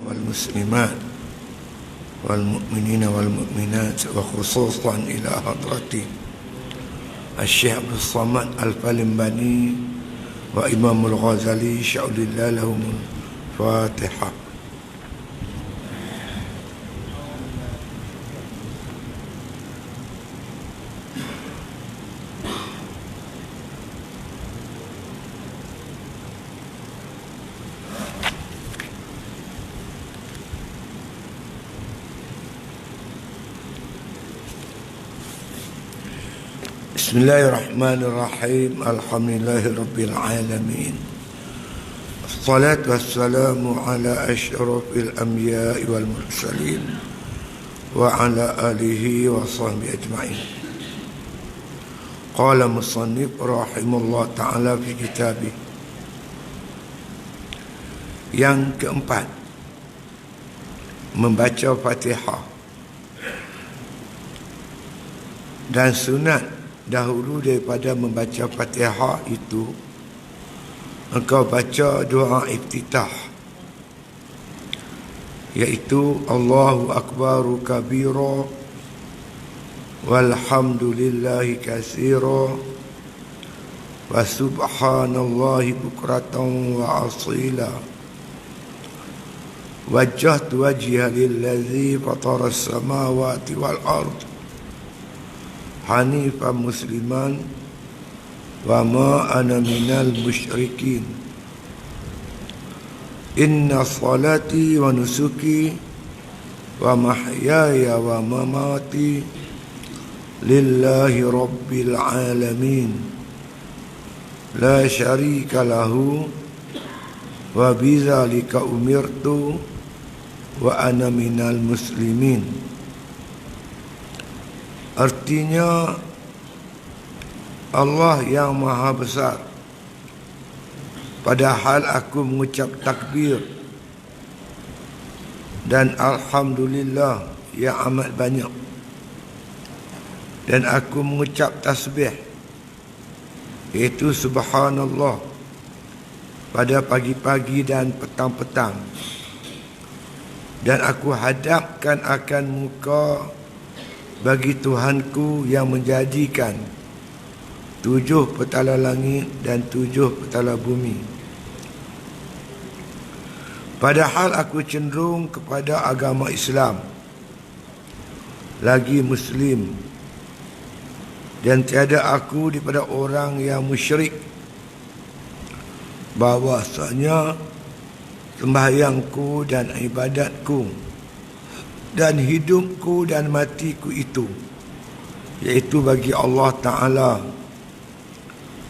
والمسلمات والمؤمنين والمؤمنات وخصوصا إلى حضرة الشيخ عبد الصمد الفالنباني وإمام الغزالي شاء الله لهم الفاتحة. Bismillahirrahmanirrahim. Alhamdulillahirabbil alamin. Wassalatu wassalamu ala asyrafil anbiya'i wal mursalin wa ala alihi wa sahbihi ajma'in. Qala musannif rahimahullah ta'ala fi kitabih. Yang keempat, membaca Fatihah. Dan sunat dahulu daripada membaca Fatihah itu, engkau baca doa iftitah, iaitu Allahu Akbaru kabira walhamdulillahi katsira wa subhanallahi bukratan wa asila. Wajjahtu wajhiya lillazi fatara as-samawati wal ardh hanifan musliman wa ma ana minal musyrikin. Inna salati wa nusuki wa mahyaya wa mamati lillahi rabbil alamin la syarika lahu wa bidzalika umirtu wa ana minal muslimin. Artinya, Allah yang maha besar, padahal aku mengucap takbir dan alhamdulillah yang amat banyak, dan aku mengucap tasbih, iaitu subhanallah, pada pagi-pagi dan petang-petang, dan aku hadapkan akan muka bagi Tuhanku yang menjadikan 7 petala langit dan 7 petala bumi. Padahal aku cenderung kepada agama Islam, lagi Muslim, dan tiada aku daripada orang yang musyrik. Bahawasanya sembahyangku dan ibadatku dan hidupku dan matiku itu, iaitu bagi Allah Ta'ala,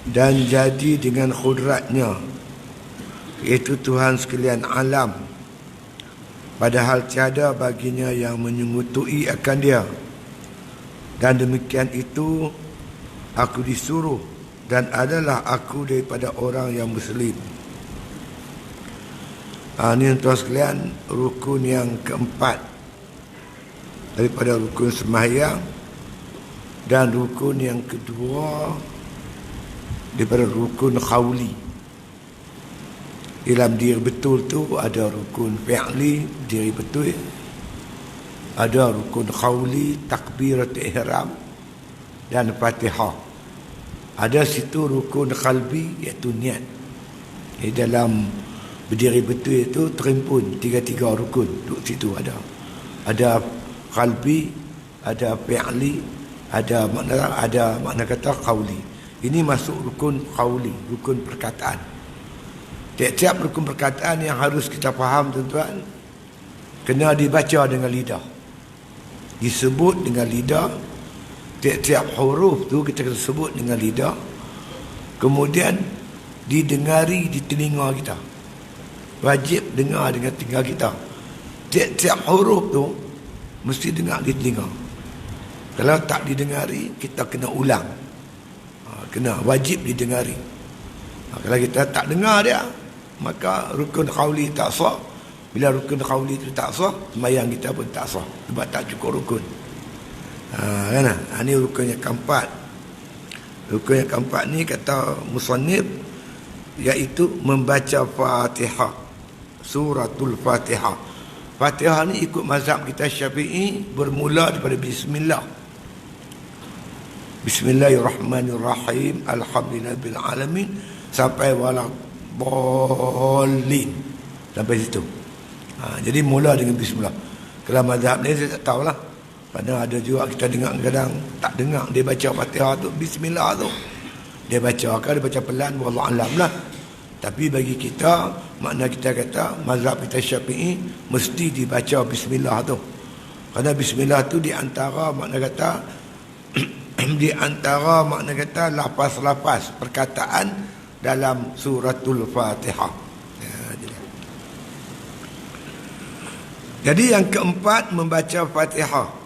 dan jadi dengan khudratnya, iaitu Tuhan sekalian alam, padahal tiada baginya yang menyengutui akan dia. Dan demikian itu aku disuruh, dan adalah aku daripada orang yang Muslim. Ini tuan sekalian, rukun yang keempat daripada rukun sembahyang, dan rukun yang kedua daripada rukun khawli. Dalam diri betul tu ada rukun fi'li, diri betul, ada rukun khawli, takbirat ihram dan Fatihah. Ada situ rukun qalbi, iaitu niat. Di dalam berdiri betul itu terimpun tiga-tiga rukun duduk situ. Ada qalbi, ada fi'li, ada makna kata qawli. Ini masuk rukun qawli, rukun perkataan. Tiap-tiap rukun perkataan yang harus kita faham, tuan-tuan, kena dibaca dengan lidah, disebut dengan lidah. Tiap-tiap huruf tu kita kena sebut dengan lidah, kemudian didengari di telinga kita. Wajib dengar dengan telinga kita. Tiap-tiap huruf tu mesti dengar di telinga. Kalau tak didengari, kita kena ulang. Kena wajib didengari. Kalau kita tak dengar dia, maka rukun qawli tak sah. Bila rukun qawli itu tak sah, sembahyang kita pun tak sah, sebab tak cukup rukun. Kan? Ini rukun yang keempat. Rukun yang keempat ni kata musannif, iaitu membaca Fatihah, suratul Fatihah. Fatihah ni ikut mazhab kita Syafi'i bermula daripada bismillah. Bismillahirrahmanirrahim. Alhamdulillahil alamin sampai wala bolin. Sampai situ. Jadi mula dengan bismillah. Kalau mazhab ni saya tak tahulah. Padahal ada juga kita dengar kadang tak dengar dia baca Fatihah tu bismillah tu. Dia baca kan dia baca pelan wallahu alam lah. Tapi bagi kita, makna kita kata mazhab kita Syafi'i mesti dibaca bismillah tu. Kerana bismillah tu di antara makna kata di antara makna kata lafaz-lafaz perkataan dalam suratul Fatihah. Jadi yang keempat membaca Fatihah.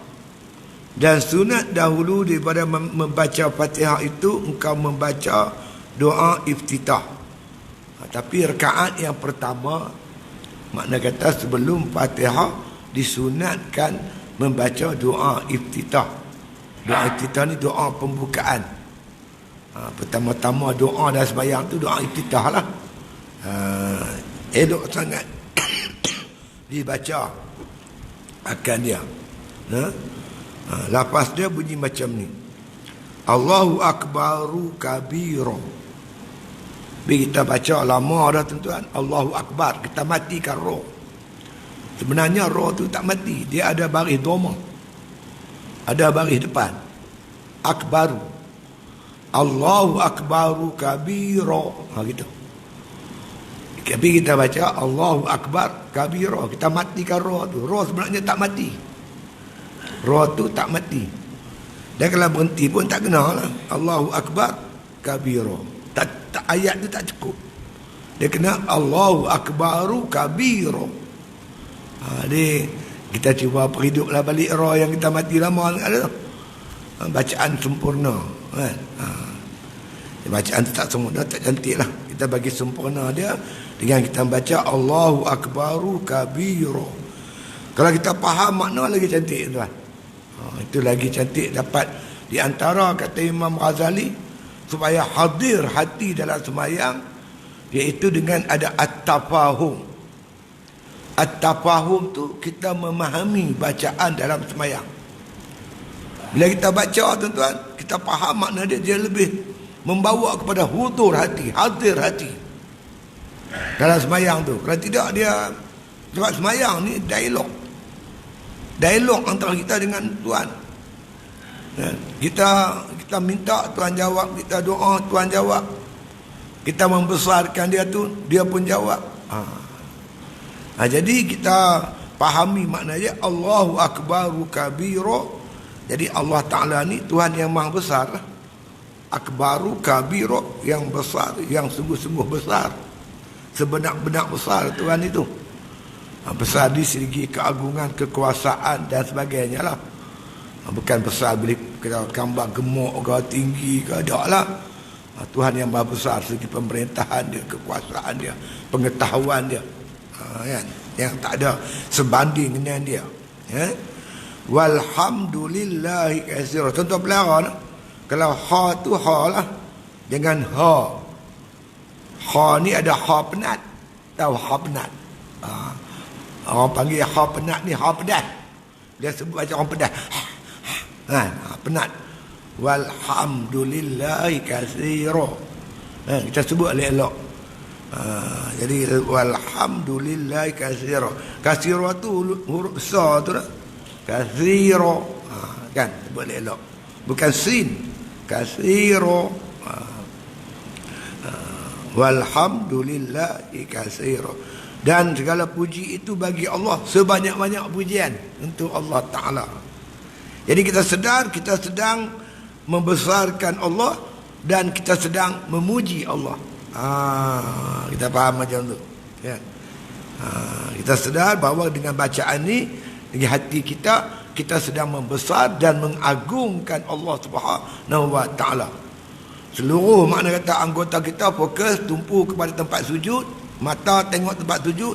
Dan sunat dahulu daripada membaca Fatihah itu engkau membaca doa iftitah. Tapi rakaat yang pertama makna kata sebelum Fatihah disunatkan membaca doa iftitah. Doa iftitah ni doa pembukaan. Pertama-tama doa dan sembahyang tu doa iftitah lah. Elok sangat dibaca akan dia. Lafaz dia bunyi macam ni. Allahu akbaru kabira. Bila kita baca lama dah tuan-tuan, Allahu akbar, kita matikan roh. Sebenarnya roh tu tak mati, dia ada baris doma. Ada baris depan. Akbaru. Allahu akbaru kabira. Gitu. Tapi kita baca Allahu akbar kabira, kita matikan roh tu. Roh sebenarnya tak mati. Roh tu tak mati. Dan kalau berhenti pun tak kena lah. Allahu akbar kabira. Tak, ayat tu tak cukup. Dia kena Allahu akbaru kabira. Dia kita cuba perhiduplah balik roh yang kita mati lama ada. Bacaan sempurna kan. Bacaan tu tak sempurna, tak cantik lah. Kita bagi sempurna dia dengan kita baca Allahu akbaru kabira. Kalau kita faham makna lagi cantik tuan. Itu lagi cantik dapat di antara kata Imam Ghazali supaya hadir hati dalam sembahyang, iaitu dengan ada at-tafahum. At-tafahum tu kita memahami bacaan dalam sembahyang. Bila kita baca tuan-tuan, kita faham makna dia, dia lebih membawa kepada hudur hati, hadir hati dalam sembahyang tu. Kalau tidak dia, sebab sembahyang ni dialog antara kita dengan Tuhan. Kita minta Tuhan jawab, kita doa Tuhan jawab, kita membesarkan dia tu dia pun jawab. Jadi kita fahami maknanya Allahu akbaru kabira. Jadi Allah Ta'ala ni Tuhan yang maha besar. Akbaru kabira, yang besar, yang sungguh-sungguh besar, sebenar-benar besar Tuhan itu. Besar di segi keagungan, kekuasaan dan sebagainya lah. Bukan besar bila kita gambar gemuk ke tinggi ke, tak lah. Tuhan yang maha besar segi pemerintahan dia, kekuasaan dia, pengetahuan dia, kan? Yang tak ada sebanding dengan dia. Walhamdulillahi katsira. Contoh pelara lah. Kalau ha tu ha lah, jangan ha. Ha ni ada ha penat. Tahu ha penat? Orang panggil ha penat ni ha pedas. Dia sebut macam orang pedas. Penat. Walhamdulillahi katsira. Kita sebut elok-elok. Jadi walhamdulillahi katsira. Katsira tu huruf besar tu dah. Katsira. Kan sebut elok. Bukan sin. Katsira. Walhamdulillahi katsira. Dan segala puji itu bagi Allah, sebanyak-banyak pujian untuk Allah Ta'ala. Jadi kita sedar kita sedang membesarkan Allah dan kita sedang memuji Allah. Kita faham macam tu. Ya. Kita sedar bahawa dengan bacaan ni, dengan hati kita sedang membesar dan mengagungkan Allah Subhanahu Wa Ta'ala. Seluruh makna kata anggota kita fokus tumpu kepada tempat sujud, mata tengok tempat sujud,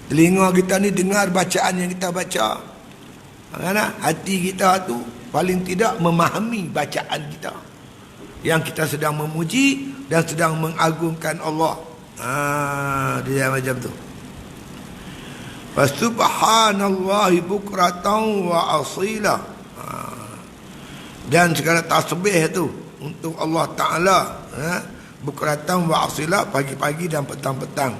telinga kita ni dengar bacaan yang kita baca. Karena hati kita tu paling tidak memahami bacaan kita yang kita sedang memuji dan sedang mengagungkan Allah. Dia macam tu. Subhanallahi bukratan wa asila. Dan segala tasbih tu untuk Allah Ta'ala, bukratan wa asila, pagi-pagi dan petang-petang.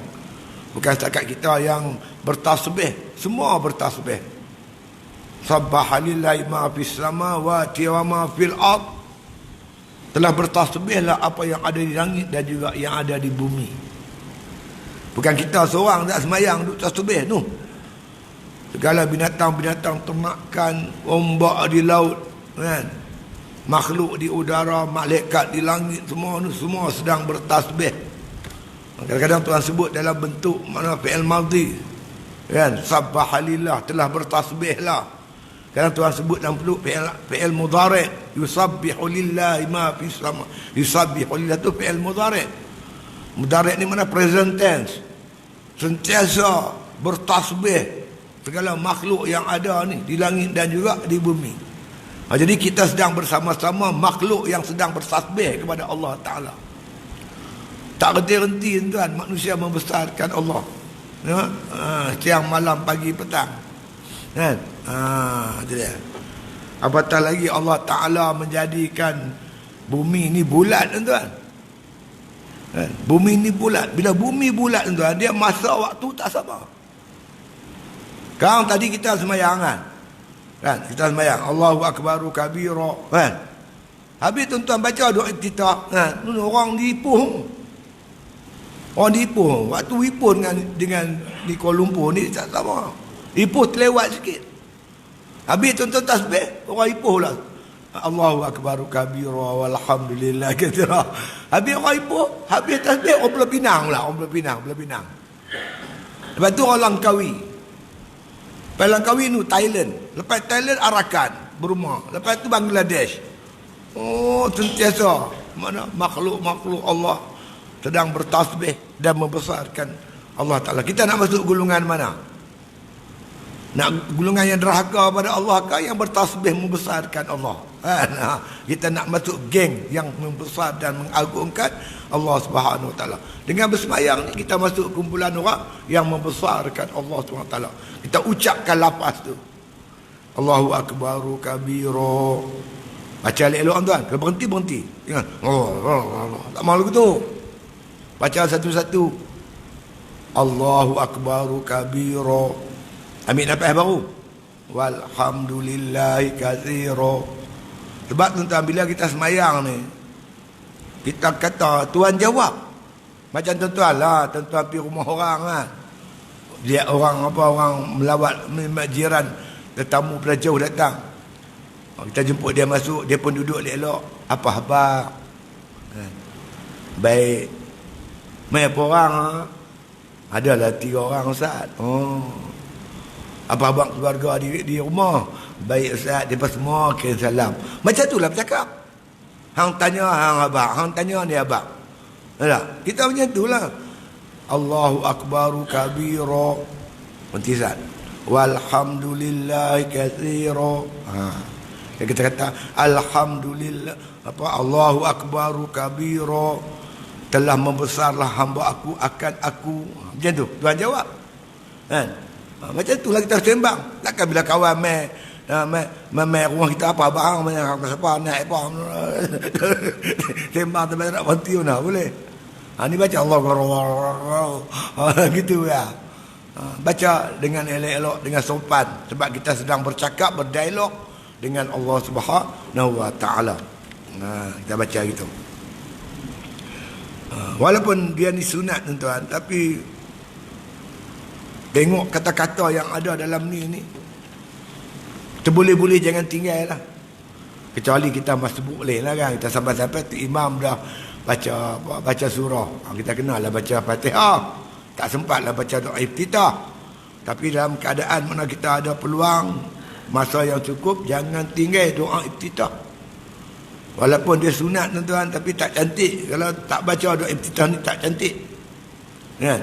Bukan setakat kita yang bertasbih, semua bertasbih. Sabbaha lillahi ma fis samawati wa ma fil ard. Telah bertasbihlah apa yang ada di langit dan juga yang ada di bumi. Bukan kita seorang tak semayang duk tasbih tu. Segala binatang-binatang ternakan, ombak di laut, kan? Makhluk di udara, malaikat di langit, semua sedang bertasbih. Kadang-kadang Tuhan sebut dalam bentuk mana fi'il madhi, kan? Sabbaha lillah, telah bertasbihlah. Kadang Tuhan sebut dalam bentuk fi'il mudhari', yusabbihu lillahi ma fis sama. Yusabbihu lillah tu fi'il mudhari'. Mudhari' ni mana present tense. Sentiasa bertasbih segala makhluk yang ada ni di langit dan juga di bumi. Jadi kita sedang bersama-sama makhluk yang sedang bertasbih kepada Allah Ta'ala. Tak henti-henti tuan manusia membesarkan Allah, ya? Siang malam pagi petang, kan? Itu dia. Apatah lagi Allah Ta'ala menjadikan bumi ni bulat, tuan. Bumi ni bulat. Bila bumi bulat, tuan, dia masa waktu tak sama. Kau tadi kita semayang, kan? Kita semayang Allahu Akbaru kabira, kan? Habis tuan-tuan baca doa iftitah, kan? Orang diipuh. Orang diipuh. Waktu ipuh dengan di Kuala Lumpur ni tak sama. Ipuh terlewat sikit. Habis tuan-tuan tasbih, orang ipuh lah. Allahu Akbaru kabira walhamdulillah katsira. Habis orang ipuh, habis tasbih orang Pulau Pinang pula, orang Pulau Pinang. Lepas tu orang Langkawi. Lepas Langkawi tu Thailand. Lepas Thailand Arakan, Burma. Lepas tu Bangladesh. Oh, sentiasa mana makhluk-makhluk Allah sedang bertasbih dan membesarkan Allah Ta'ala. Kita nak masuk golongan mana? Nak golongan yang derhaka pada Allah ke yang bertasbih membesarkan Allah? Kita nak masuk geng yang membesar dan mengagungkan Allah Subhanahu Wa Ta'ala. Dengan bersemayang ni kita masuk kumpulan orang yang membesarkan Allah Subhanahu Wa Ta'ala. Kita ucapkan lafaz tu. Allahu Akbaru kabira. Baca elok-elok tuan. Kalau berhenti. Ingat. Tak mahu lagu tu. Baca satu-satu. Allahu Akbaru kabira. Ambil nafas baru. Walhamdulillahi katsira. Sebab tuan-tuan bila kita semayang ni, kita kata Tuhan jawab. Macam tuan-tuan lah, tuan-tuan pergi rumah orang kan. Lihat orang melawat jiran, tetamu pada jauh datang. Kita jemput dia masuk, dia pun duduk elok. Apa khabar? Baik. Mai apa orang? Adalah 3 orang Ustaz. Oh. Apa abang keluarga di rumah? Baik Ustaz, dia semua kirim salam. Macam itulah bercakap. Hang tanya hang abang, hang tanya ni abang. Tak? Kita macam itulah. Allahu Akbaru kabira. Pentisat. Walhamdulillahi katsira. Kita kata alhamdulillah, apa Allahu Akbaru kabira. Telah membesarlah hamba aku akan aku. Macam tu Tuhan jawab. Kan? Macam itulah kita sembang. Takkan bila kawan mai rumah kita apa abang apa siapa naik apa sembang sampai nak berhenti mana boleh. Ni baca Allah gitu ya. Baca dengan elok-elok, dengan sopan, sebab kita sedang bercakap, berdialog dengan Allah Subhanahu Wa Ta'ala. Kita baca gitu. Walaupun dia ni sunat tuan-tuan, tapi tengok kata-kata yang ada dalam ni terboleh-boleh jangan tinggal lah. Kecuali kita masbuk boleh lah kan. Kita sampai-sampai tu imam dah baca surah, kita kenal lah baca Fatihah. Tak sempat lah baca doa iftitah. Tapi dalam keadaan mana kita ada peluang, masa yang cukup, jangan tinggal doa iftitah. Walaupun dia sunat tuan-tuan, tapi tak cantik. Kalau tak baca doa iftitah ni tak cantik, kan?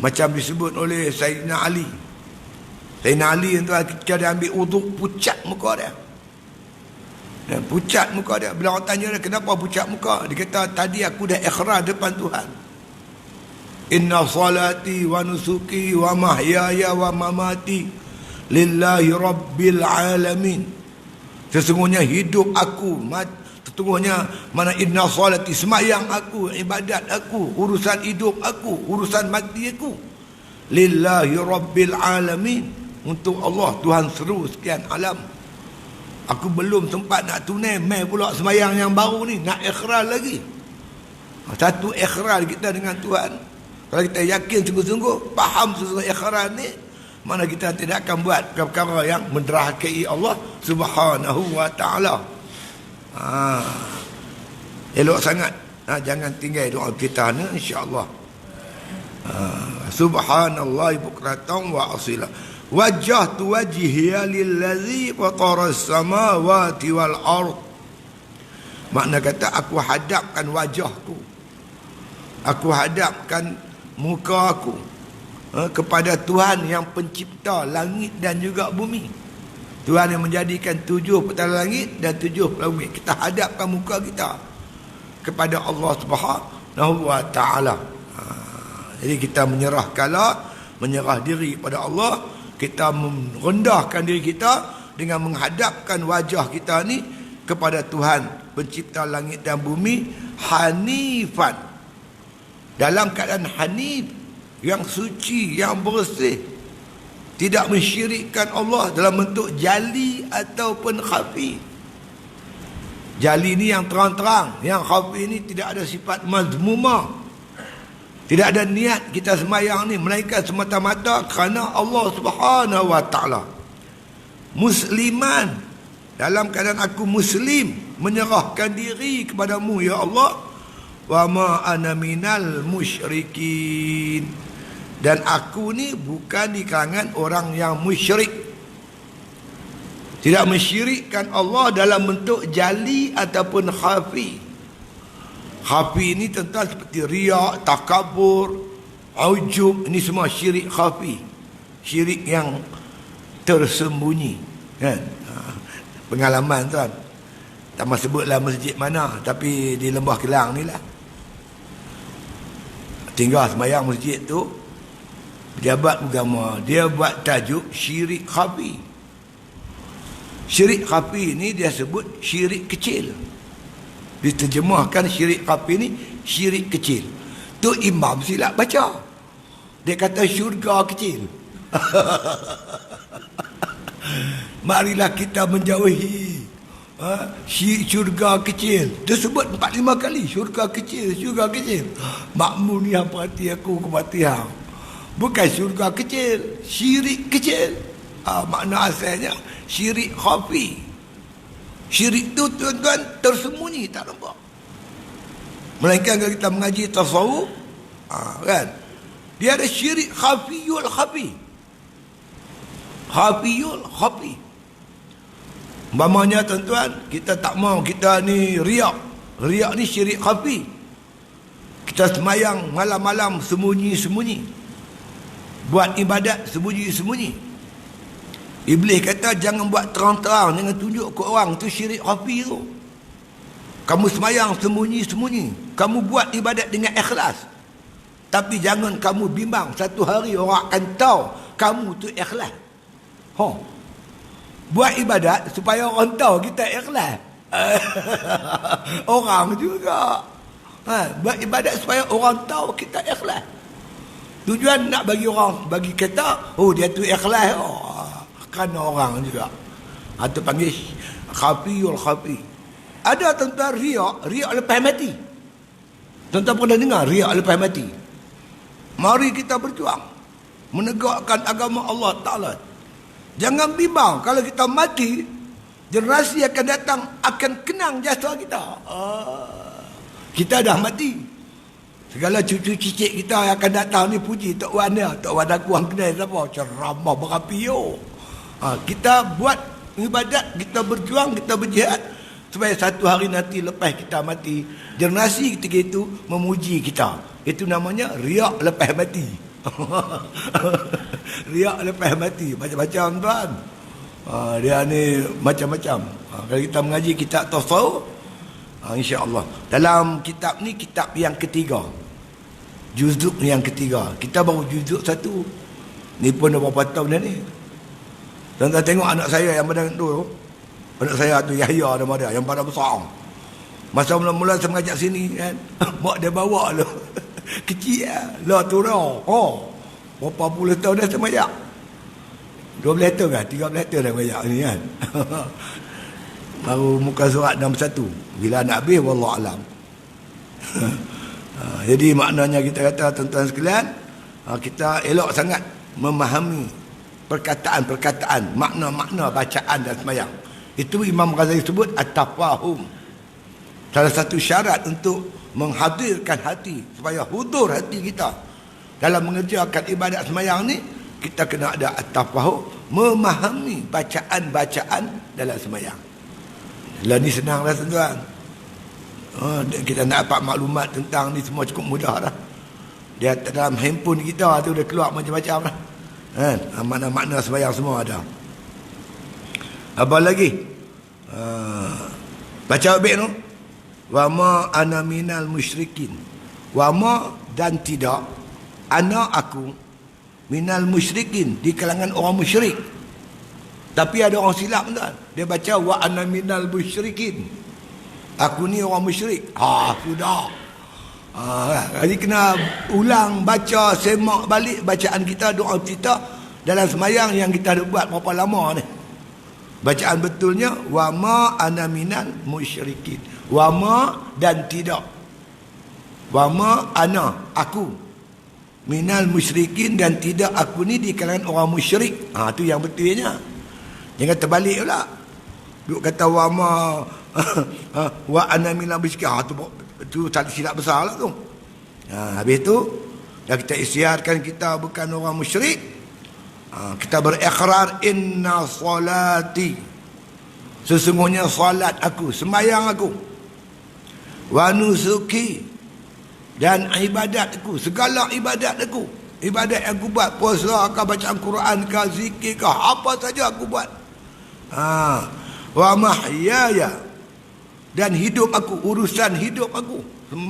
Macam disebut oleh Sayyidina Ali. Sayyidina Ali tuan, ketika dia ambil uduk, pucat muka dia. Pucat muka dia. Bila orang tanya dia kenapa pucat muka, dia kata tadi aku dah ikhrar depan Tuhan. Inna salati wa nusuki wa mahyaya wa mamati lillahi rabbil alamin. Sesungguhnya hidup aku, sesungguhnya mana inna salati, semayang aku, ibadat aku, urusan hidup aku, urusan mati aku, lillahi rabbil alamin, untuk Allah Tuhan seru sekian alam. Aku belum sempat nak tunai, mai pula semayang yang baru ni, nak ikhrar lagi. Satu ikhrar kita dengan Tuhan. Kalau kita yakin sungguh-sungguh, faham sesungguhnya ikhrar ni, mana kita tidak akan buat perkara yang menderhakai Allah Subhanahu wa ta'ala. Elok sangat. Jangan tinggal doa kita ni, insya-Allah. Subhanallah bukratan wa asila. Wajjahtu wajhiya lillazi fatara as-samawati wal ard. Makna kata aku hadapkan wajahku, aku hadapkan muka aku kepada Tuhan yang pencipta langit dan juga bumi. Tuhan yang menjadikan 7 petala langit dan 7 petala bumi. Kita hadapkan muka kita kepada Allah Subhanahu wa ta'ala. Jadi kita menyerah diri pada Allah. Kita merendahkan diri kita dengan menghadapkan wajah kita ni kepada Tuhan pencipta langit dan bumi, hanifan, dalam keadaan hanif, yang suci, yang bersih, tidak mensyirikkan Allah dalam bentuk jali ataupun khafi. Jali ni yang terang-terang, yang khafi ni tidak ada sifat mazmumah. Tidak ada niat kita semayang ni melainkan semata-mata kerana Allah Subhanahu wa ta'ala. Musliman, dalam keadaan aku muslim, menyerahkan diri kepadamu ya Allah. Wa ma ana minal musyrikin, dan aku ni bukan di kalangan orang yang musyrik. Tidak mensyirikkan Allah dalam bentuk jali ataupun khafi. Khafi ni tentang seperti riak, takabur, ujub, ini semua syirik khafi. Syirik yang tersembunyi, kan? Pengalaman tuan, tak mahu sebutlah masjid mana, tapi di Lembah Kelang ni lah. Tinggal semayang masjid tu, pejabat agama dia buat tajuk syirik khafi. Syirik khafi ni dia sebut syirik kecil. Diterjemahkan syirik khafi ni syirik kecil. Tu imam silap baca, dia kata syurga kecil. Marilah kita menjauhi syurga kecil. Dia sebut 4-5 kali syurga kecil, syurga kecil. Makmum ni yang perhati aku perhati hang. Bukan syurga kecil, syirik kecil. Makna asalnya syirik khafi. Syirik tu tuan-tuan tersembunyi, tak nampak. Melainkan kalau kita mengaji tasawuf, kan, dia ada syirik khafiyul khafi. Khafiyul khafi. Umpamanya tuan-tuan, kita tak mau kita ni riak. Riak ni syirik khafi. Kita semayang malam-malam sembunyi-sembunyi, buat ibadat sembunyi-sembunyi. Iblis kata jangan buat terang-terang, jangan tunjuk ke orang, tu syirik khafi tu. Kamu semayang sembunyi-sembunyi, kamu buat ibadat dengan ikhlas, tapi jangan kamu bimbang, satu hari orang akan tahu kamu tu ikhlas. Buat ibadat supaya orang tahu kita ikhlas. Orang juga buat ibadat supaya orang tahu kita ikhlas. Tujuan nak bagi orang, bagi kata, oh dia tu ikhlas, kerana orang juga. Itu panggil khafiyul khafi. Ada tentang riak lepas mati. Tuan-tuan pernah dengar riak lepas mati? Mari kita berjuang menegakkan agama Allah Ta'ala. Jangan bimbang, kalau kita mati, generasi akan datang akan kenang jasa kita. Kita dah mati, segala cucu cicit kita yang akan datang ni puji Tok Wan dia. Tok Wan aku orang kenal siapa? Ceramah berapi yo. Kita buat ibadat, kita berjuang, kita berjihad, supaya satu hari nanti lepas kita mati, generasi ketika itu memuji kita. Itu namanya riak lepas mati. Riak lepas mati, macam-macam tuan. Dia ni macam-macam. Kalau kita mengaji kitab tasawuf, insya-Allah dalam kitab ni, kitab yang ketiga, Juzuk yang ketiga. Kita baru juzuk 1. Ni pun dah berapa tahun dah ni. Tuan-tuan tengok anak saya yang badan tu. Anak saya tu Yahya nama dia, yang badan besar. Masa mula-mula saya mengajak sini kan, mak dia bawa lu. Kecil lah turun. Berapa puluh tahun dah saya mengajak. 12 tahun kan, 13 tahun dah mengajak ni kan. Baru muka surat 61. Bila nak habis wallahualam. Jadi maknanya kita kata tuan-tuan sekalian, kita elok sangat memahami perkataan-perkataan, makna-makna bacaan dan sembahyang. Itu Imam Ghazali sebut at-tafahum. Salah satu syarat untuk menghadirkan hati, supaya hudur hati kita dalam mengerjakan ibadat sembahyang ni, kita kena ada at-tafahum, memahami bacaan-bacaan dalam sembahyang. Lah ni senang dah tuan-tuan. Kita nak dapat maklumat tentang ni semua cukup mudah dah. Dia dalam handphone kita tu dah keluar macam-macam dah. Makna-makna sembahyang semua ada. Apa lagi? Baca baik tu. Wa ma ana minal musyrikin. Wa ma dan tidak ana aku minal musyrikin, di kalangan orang musyrik. Tapi ada orang silap tuan. Dia baca wa ana minal musyrikin. Aku ni orang musyrik. Sudah. Jadi kena ulang baca, semak balik bacaan kita, doa kita dalam sembahyang yang kita ada buat berapa lama ni. Bacaan betulnya wa ma ana minal musyrikin. Wa ma dan tidak. Wa ma ana aku minal musyrikin, dan tidak aku ni di kalangan orang musyrik. Tu yang betulnya. Jangan terbalik pula. Duk kata wa ma wa ana minal musyrikin. Tu satu silap besar lah tu. Habis tu dah kita isytiharkan kita bukan orang musyrik. Kita berikrar inna salati, sesungguhnya salat aku, sembahyang aku, wa nusuki, dan ibadat aku, segala ibadat aku, ibadat yang aku buat, puasa ke, bacaan Quran ke, zikir ke, apa saja aku buat. Wa mahyaya, dan hidup aku, urusan hidup aku,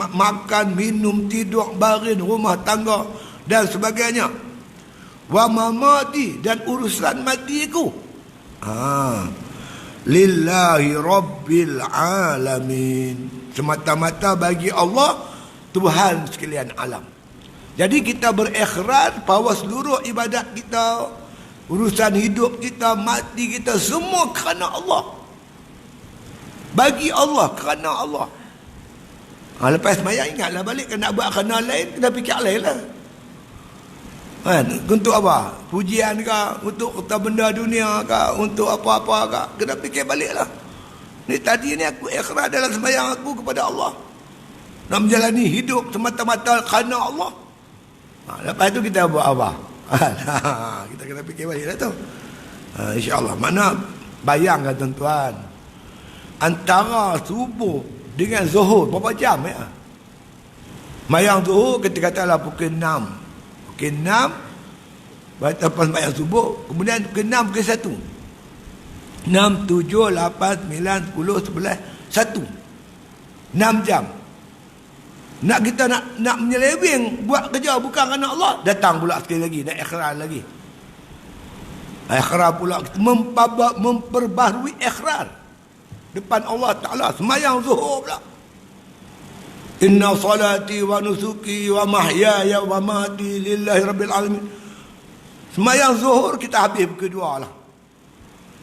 makan, minum, tidur, baring, rumah tangga dan sebagainya. Wa mamati, dan urusan mati aku. Lillahi rabbil alamin, semata-mata bagi Allah, Tuhan sekalian alam. Jadi kita berikrar bahawa seluruh ibadat kita, urusan hidup kita, mati kita, semua kerana Allah. Bagi Allah, kerana Allah. Lepas sembahyang ingatlah balik, kena buat kerana lain, kena fikir lain lah. Untuk apa? Pujian ke? Untuk harta benda dunia ke? Untuk apa-apa ke? Kena fikir balik lah. Ni tadi ni aku ikhrar dalam sembahyang aku kepada Allah. Nak menjalani hidup semata-mata kerana Allah. Lepas tu kita buat apa? Kita kena fikir balik lah tu. InsyaAllah. Mana bayangkan tuan-tuan, antara subuh dengan zuhur berapa jam ya? Mayang zuhur kita katalah pukul 6. Pukul 6 baca lepas sembahyang subuh, kemudian pukul 6 pukul 1. 6, 7, 8, 9, 10, 11, 1. 6 jam. Nak kita nak menyeleweng buat kerja bukan kerana Allah, datang pula sekali lagi nak ikhrar lagi. Ikhrar pula, memperbaharui ikhrar depan Allah Ta'ala, sembahyang zuhur pula. Inna salati wa nusuki wa mahyaya wa mati lillahi rabbil alamin. Sembahyang zuhur kita habis pukul 2 lah.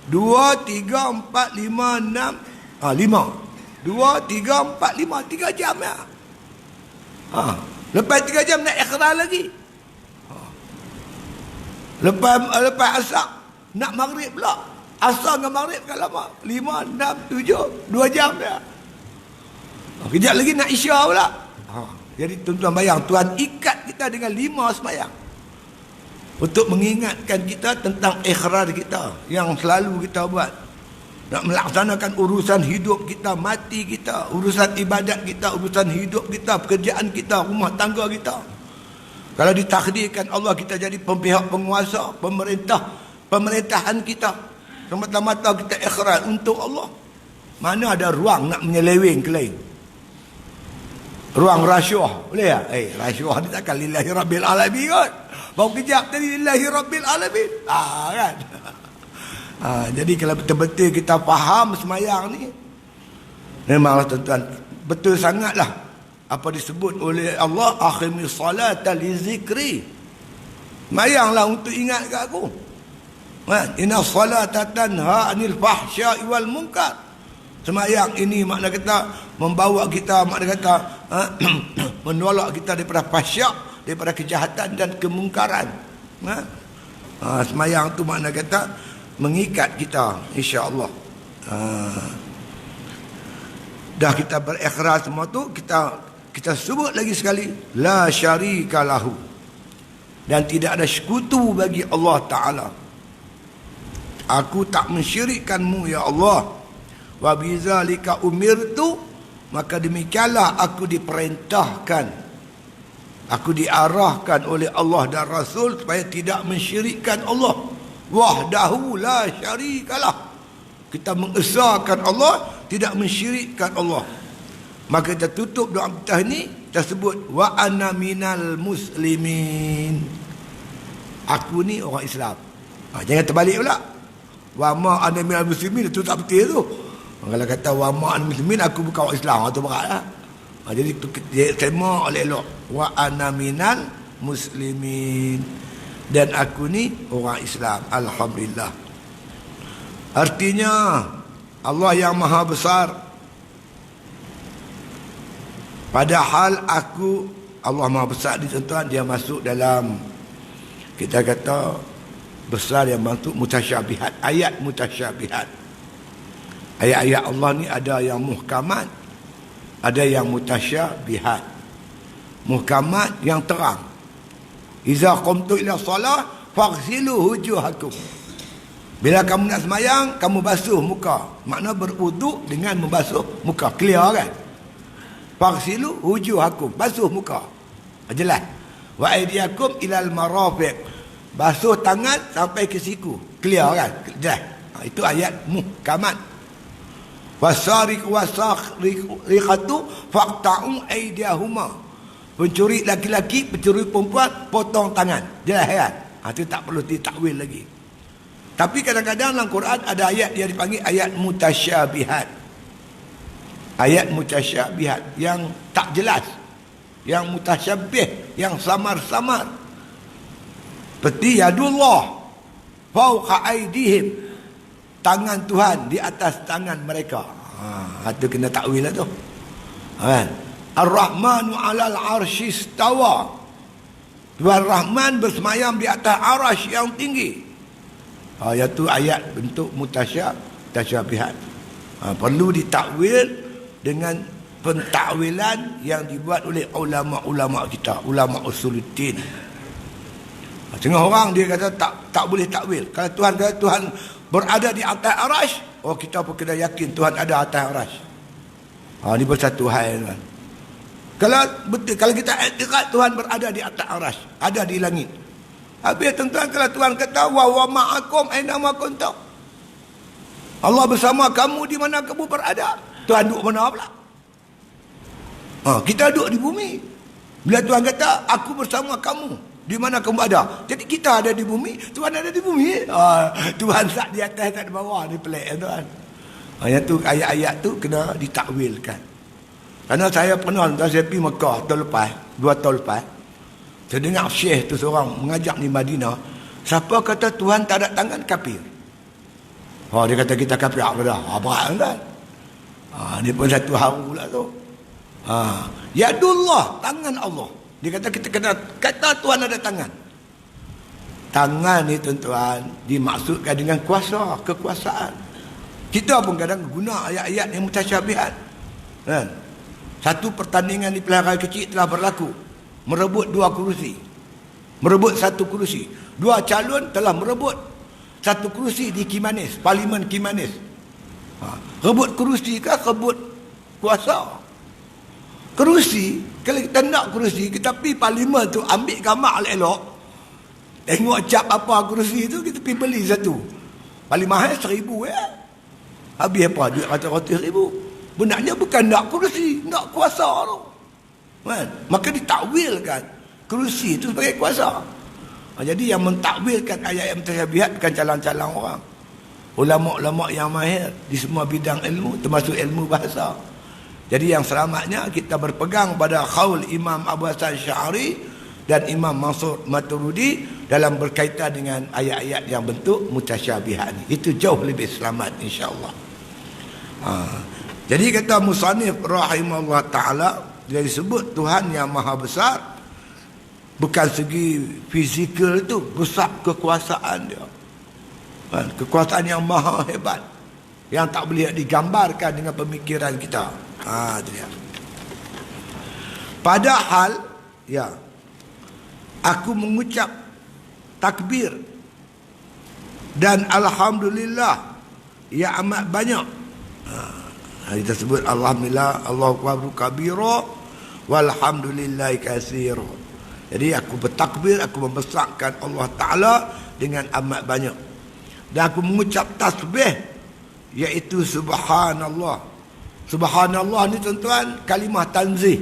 2, 3, 4, 5, 6. 5. 2, 3, 4, 5. 3 jam ya. Lepas 3 jam nak ikhrar lagi. Lepas asar nak maghrib pula. Asar dengan maghrib kan lama. 5, 6, 7. 2 jam ya. Kejap lagi nak isya pula. Jadi tuan-tuan bayang, Tuhan ikat kita dengan 5 sembahyang untuk mengingatkan kita tentang ikhrar kita yang selalu kita buat. Nak melaksanakan urusan hidup kita, mati kita, urusan ibadat kita, urusan hidup kita, pekerjaan kita, rumah tangga kita. Kalau ditakdirkan Allah kita jadi pihak penguasa, pemerintahan kita, semata-mata kita ikhrar untuk Allah, mana ada ruang nak menyeleweng ke lain. ruang rasuah. Boleh tak? Rasuah ni takkan lillahi rabbil alamin kot. Baru kejap tadi lillahi rabbil alamin. Kan? Jadi kalau betul-betul kita faham semayang ni, memanglah tuan-tuan, betul sangatlah apa disebut oleh Allah, akhimis salata li zikri. Semayanglah untuk ingat kat aku. Inna salata tanha anil fahsya'i wal munkar. Semayang ini makna kata membawa kita, makna kata menolak kita daripada fahsyak, daripada kejahatan dan kemungkaran. Semayang tu makna kata mengikat kita, insya-Allah. Dah kita berikhras semua tu, kita sebut lagi sekali, la syarika lahu, dan tidak ada sekutu bagi Allah Ta'ala. Aku tak mensyirikkanmu ya Allah. Wa bizalika umirtu, maka demikianlah aku diperintahkan, aku diarahkan oleh Allah dan Rasul supaya tidak mensyirikkan Allah. Wahdahu la syarikalah, kita mengesahkan Allah, tidak mensyirikkan Allah. Maka kita tutup doa kita ni, kita sebut wa ana minal muslimin, aku ni orang Islam. Jangan terbalik pula, wa ma ana minal muslimin, itu tak betul tu. Kalau kata wa ma ana muslimin, aku bukan orang Islam, itu beratlah. Jadi tema oleh elok, wa ana minal muslimin, dan aku ni orang Islam, alhamdulillah. Artinya Allah yang maha besar, padahal aku, Allah maha besar ni tuan-tuan, dia masuk dalam, kita kata besar yang masuk mutasyabihat, ayat mutasyabihat. Ayat-ayat Allah ni ada yang muhkamat, ada yang mutasyabihat. Muhkamat yang terang, iza qumtu ila salah faghsilu wujuhakum, bila kamu nak semayang, kamu basuh muka. Makna berwuduk dengan membasuh muka. Clear kan? Faghsilu wujuhakum, basuh muka. Jelas. Wa aydiyakum ilal marafiq, basuh tangan sampai ke siku. Clear kan? Jelas. Itu ayat muhkamat. Wasariq wasariqatu faqta'u aydiyahuma, pencuri laki-laki, pencuri perempuan, potong tangan. Jelas kan? Itu tak perlu ditakwil lagi. Tapi kadang-kadang dalam Quran ada ayat yang dipanggil ayat mutasyabihat. Ayat mutasyabihat yang tak jelas, yang mutasyabih, yang samar-samar. Seperti yadullah fawqa aydihim, tangan Tuhan di atas tangan mereka. Itu kena takwil lah tu. Ar-Rahmanu 'alal 'arsy istawa, Tuhan Rahman bersemayam di atas arasy yang tinggi. Iaitu ayat bentuk mutasyabihat. Perlu ditakwil dengan pentakwilan yang dibuat oleh ulama-ulama kita, ulama usuluddin. Setengah orang dia kata tak boleh takwil. Kalau Tuhan kata Tuhan berada di atas arasy, kita pun kena yakin Tuhan ada atas arasy. Ini bersatu hal kan. Kalau kita iktikad Tuhan berada di atas arasy, ada di langit. Habis tuan-tuan, kalau Tuhan kata wa ma'akum aina ma kuntum, Allah bersama kamu di mana kamu berada. Tuhan duduk mana pula? Kita duduk di bumi. Bila Tuhan kata aku bersama kamu di mana kamu ada, jadi kita ada di bumi, Tuhan ada di bumi. Tuhan tak di atas, tak di bawah. Ni pelik tuan. Ayat-ayat tu kena ditakwilkan. Kerana saya pernah, saya pergi Mekah tahun lepas, 2 tahun lepas, saya dengar syekh tu seorang mengajak di Madinah, siapa kata Tuhan tak ada tangan, kafir. Dia kata kita kafir. Berat kan? Ni pun satu haru pula tu. Yadullah, tangan Allah. Dia kata kita kena kata Tuhan ada tangan. Tangan ni tuan-tuan dimaksudkan dengan kuasa, kekuasaan. Kita pun kadang guna ayat-ayat yang mutasyabihat. Satu pertandingan di pilihan raya kecil telah berlaku, merebut 2 kerusi, merebut 1 kerusi. 2 calon telah merebut 1 kerusi di Kimanis, Parlimen Kimanis. Rebut kerusi ke rebut kuasa? Kerusi, kalau kita nak kerusi, kita pergi parlimen tu, ambil gambar elok, tengok cap apa kerusi tu, kita pergi beli satu. Paling mahal 1,000 Habis apa? Duit 100,000. Benarnya bukan nak kerusi, nak kuasa tu. Kan? Maka ditakwilkan kerusi itu sebagai kuasa. Jadi yang mentakwilkan ayat yang mutasyabihat bukan calang-calang orang. Ulama-ulama yang mahir di semua bidang ilmu, termasuk ilmu bahasa. Jadi yang selamatnya kita berpegang pada qaul Imam Abu Hasan Sy'ari dan Imam Mansur Maturidi dalam berkaitan dengan ayat-ayat yang bentuk mutasyabihat. Itu jauh lebih selamat insya-Allah. Jadi kata musannif rahimahullah taala, dia disebut Tuhan yang maha besar bukan segi fizikal tu, besar kekuasaan dia. Kekuasaan yang maha hebat yang tak boleh digambarkan dengan pemikiran kita. Itu dia. Padahal ya, aku mengucap takbir dan alhamdulillah ya amat banyak. Kita sebut alhamdulillah, Allahu akbar kabira walhamdulillahi katsira. Jadi aku bertakbir, aku membesarkan Allah Taala dengan amat banyak. Dan aku mengucap tasbih, iaitu subhanallah. Subhanallah ni tuan-tuan kalimah tanzih.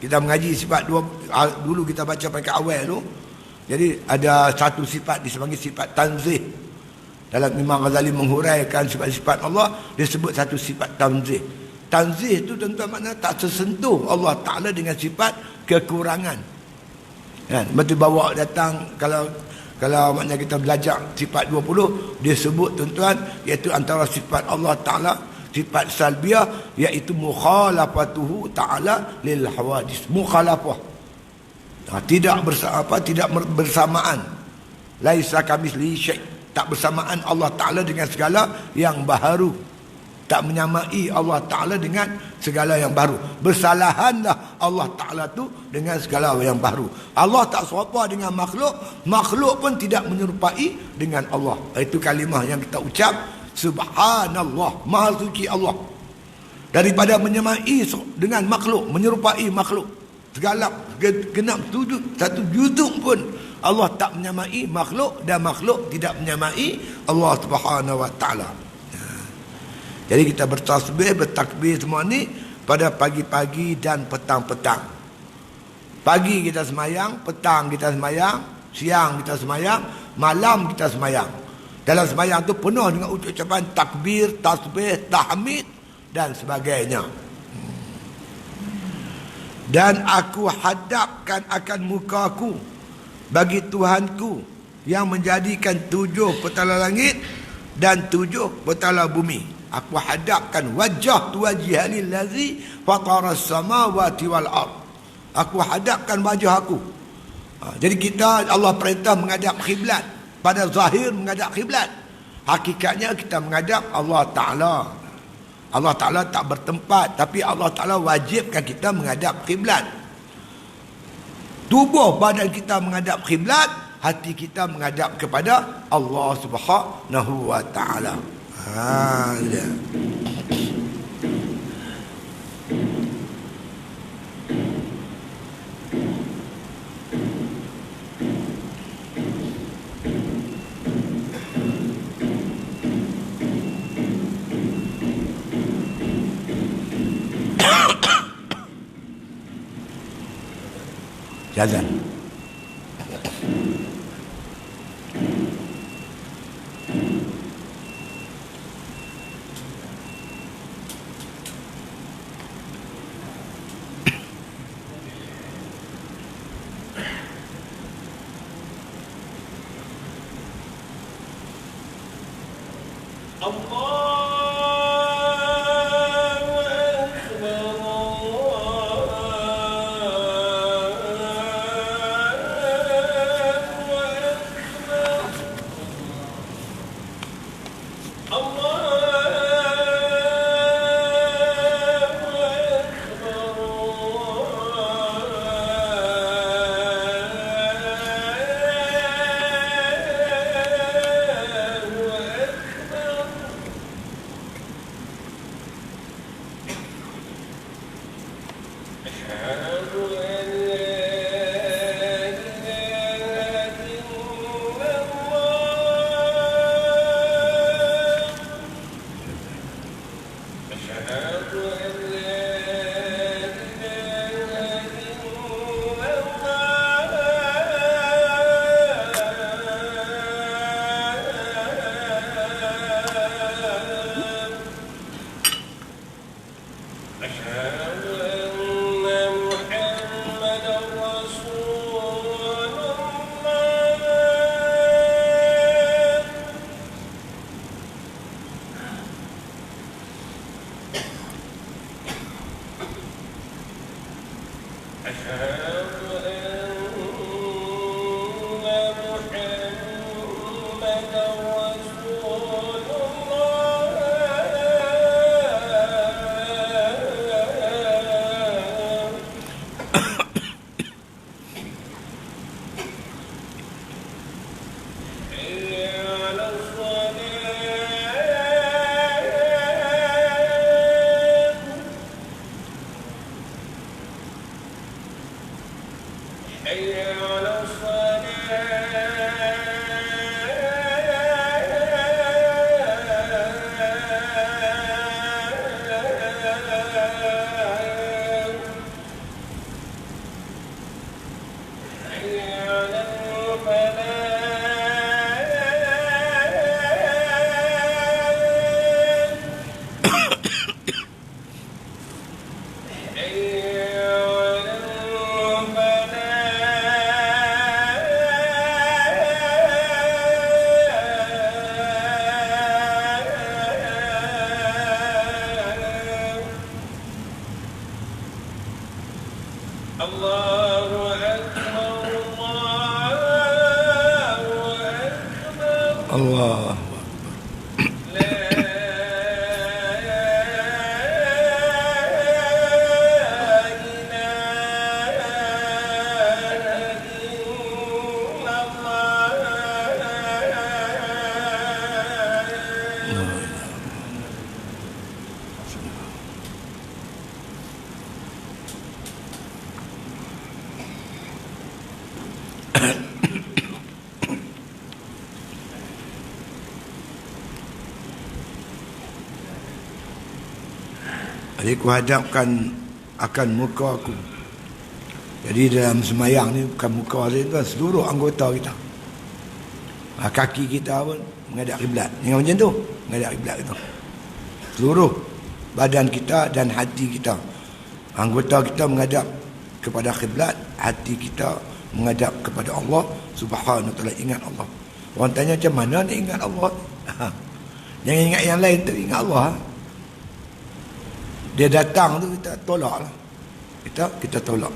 Kita mengaji sifat dulu kita baca pada awal tu. Jadi ada satu sifat dipanggil sifat tanzih. Dalam Imam Ghazali menghuraikan sifat-sifat Allah, dia sebut satu sifat tanzih. Tanzih tu tuan-tuan makna tak tersentuh Allah Ta'ala dengan sifat kekurangan. Kan? Betul bawa datang kalau maknanya kita belajar sifat 20, dia sebut tuan-tuan iaitu antara sifat Allah Ta'ala, sifat salbiah, iaitu mukhalafatuhu ta'ala lil hawadis. Mukhalafah, tidak bersamaan. Laisa kamitslihi syai', tak bersamaan Allah Ta'ala dengan segala yang baharu. Tak menyamai Allah Ta'ala dengan segala yang baru. Bersalahanlah Allah Ta'ala tu dengan segala yang baru. Allah tak serupa dengan makhluk, makhluk pun tidak menyerupai dengan Allah. Itu kalimah yang kita ucap, subhanallah, maha suci Allah. Daripada menyamai dengan makhluk, menyerupai makhluk, segala genap sudut, satu juzuk pun Allah tak menyamai makhluk, dan makhluk tidak menyamai Allah Subhanahu wa Ta'ala. Jadi kita bertasbih, bertakbir semua ni pada pagi-pagi dan petang-petang. Pagi kita semayang, petang kita semayang, siang kita semayang, malam kita semayang. Dalam semayang tu penuh dengan ucapan takbir, tasbih, tahmid dan sebagainya. Dan aku hadapkan akan mukaku bagi Tuhanku yang menjadikan 7 petala langit dan 7 petala bumi. Aku hadapkan wajah tuwajihani allazi fataras samawati wal ard. Aku hadapkan wajah aku. Jadi kita, Allah perintah menghadap kiblat. Pada zahir menghadap kiblat, hakikatnya kita menghadap Allah Ta'ala. Allah Ta'ala tak bertempat, tapi Allah Ta'ala wajibkan kita menghadap kiblat. Tubuh badan kita menghadap kiblat, hati kita menghadap kepada Allah Subhanahu wa Ta'ala. Ya. Jalan. Allah. Jadi aku hadapkan akan muka aku. Jadi dalam semayang ni bukan muka saya tu, seluruh anggota kita. Kaki kita pun menghadap kiblat. Jangan macam tu, menghadap kiblat kita. Seluruh badan kita dan hati kita. Anggota kita menghadap kepada kiblat, hati kita menghadap kepada Allah Subhanahu wa taala. Ingat Allah. Orang tanya macam mana nak ingat Allah? Jangan ingat yang lain tu, ingat Allah. Dia datang tu kita tolak lah. Kita tolak.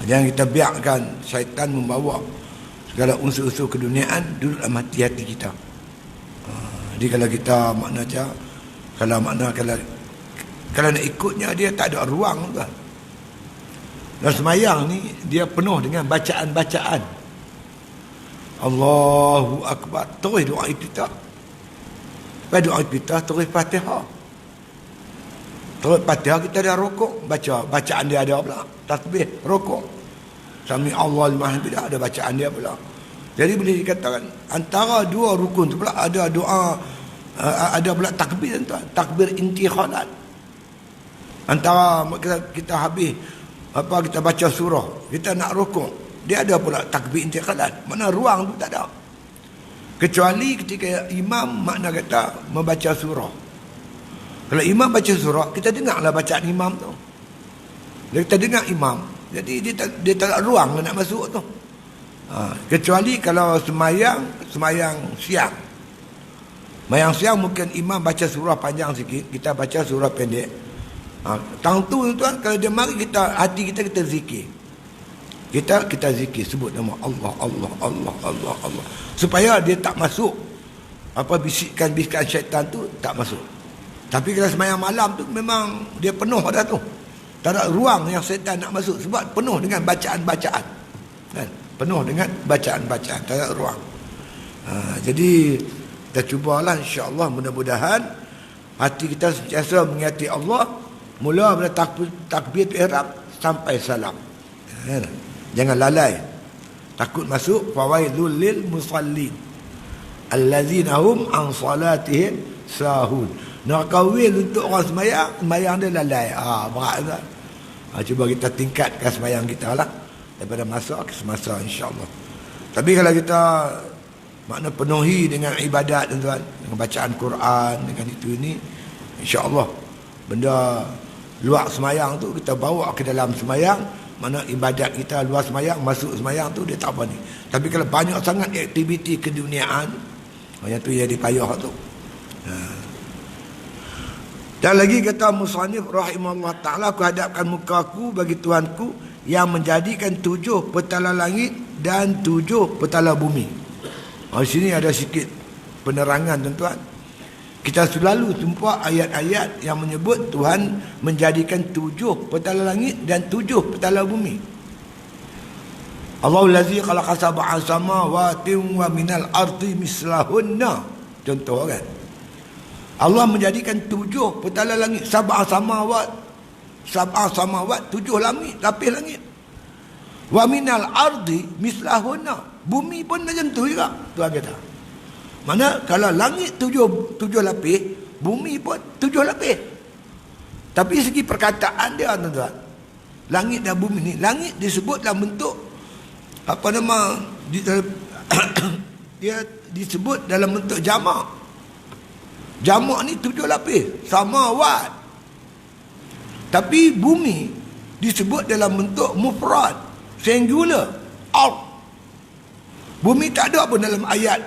Jangan kita biarkan syaitan membawa segala unsur-unsur keduniaan duduk dalam hati-hati kita. Jadi kalau kita kalau nak ikutnya dia tak ada ruang tuan. Dan semayang ni dia penuh dengan bacaan-bacaan. Allahu Akbar. Terus doa iftitah. Pada doa iftitah terus Fatihah. Terus Fatihah kita dah rokok, baca bacaan dia ada pula, tasbih, rokok. Sami Allah liman hamidah, ada bacaan dia pula. Jadi boleh dikatakan antara dua rukun tu pula ada doa, ada pula takbir tuan, takbir intikhalat. Antara kita habis kita baca surah, kita nak rokok, dia ada pula takbir intikhalat. Mana ruang tu tak ada. Kecuali ketika imam makna kata membaca surah. Kalau imam baca surah, kita dengarlah bacaan imam tu. Kita dengar imam. Jadi dia tak ada ruang nak masuk tu. Kecuali kalau semayang siang. Semayang siang mungkin imam baca surah panjang sikit, kita baca surah pendek. Tang tu tuan, kalau dia mari kita, hati kita zikir. Kita zikir, sebut nama Allah, Allah, Allah, Allah, Allah. Supaya dia tak masuk bisikan-bisikan syaitan tu tak masuk. Tapi kalau semayang malam tu memang dia penuh dah tu. Tak ada ruang yang syaitan nak masuk sebab penuh dengan bacaan-bacaan. Kan? Penuh dengan bacaan-bacaan, tak ada ruang. Jadi kita cubalah insya-Allah, mudah-mudahan hati kita sentiasa mengingati Allah mula pada takbir ihram sampai salam. Jangan lalai. Takut masuk fawailul lil musallin allazina hum an salatihim sahun. Nak kahwin untuk orang semayang dia lalai. Berat tak? Cuba kita tingkatkan semayang kita lah. Daripada masa ke semasa insyaAllah. Tapi kalau kita makna penuhi dengan ibadat tuan, dengan bacaan Quran, dengan itu ini, insyaAllah benda luar semayang tu kita bawa ke dalam semayang. Mana ibadat kita luar semayang, masuk semayang tu dia tak apa ni. Tapi kalau banyak sangat aktiviti keduniaan, yang tu jadi payah tu. Dan lagi kata musannif rahimahullah ta'ala, aku hadapkan mukaku bagi Tuhanku yang menjadikan 7 petala langit dan 7 petala bumi. Di sini ada sikit penerangan tuan-tuan. Kita selalu jumpa ayat-ayat yang menyebut Tuhan menjadikan 7 petala langit dan 7 petala bumi. Allahul ladzi khalaqa sab'a samawati wa minal ardi mislahunna. Contoh kan. Allah menjadikan 7 petala langit, sab'a samawat, 7 langit, lapis langit. Wa minal ardi mislahunna. Bumi pun macam tu juga, Tuhan kata. Mana kalau langit 7 lapis, bumi pun 7 lapis. Tapi segi perkataan dia, tuan-tuan, langit dan bumi ni, langit disebut dalam bentuk apa nama, dia disebut dalam bentuk jamak. Jamak ni 7 lapis, samawat. Tapi bumi disebut dalam bentuk mufrad, singular, ard. Bumi tak ada pun dalam ayat,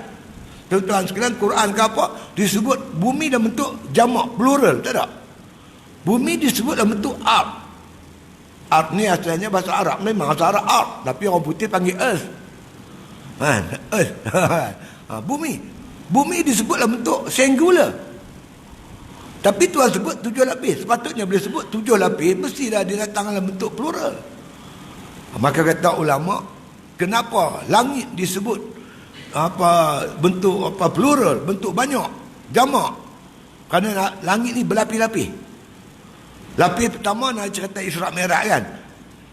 tuan-tuan sekalian, Quran ke apa, disebut bumi dalam bentuk jamak, plural, tak ada. Bumi disebut dalam bentuk ard. Ard ni asalnya bahasa Arab, memang bahasa Arab ard, tapi orang putih panggil earth. Earth. Bumi disebut dalam bentuk singular. Tapi Tuhan sebut 7 lapis. Sepatutnya boleh sebut 7 lapis, mestilah dia datang dalam bentuk plural. Maka kata ulama, kenapa langit disebut bentuk plural, bentuk banyak, jamak? Kerana langit ni berlapis-lapis. Lapis pertama nak cerita Isra' Mi'raj kan.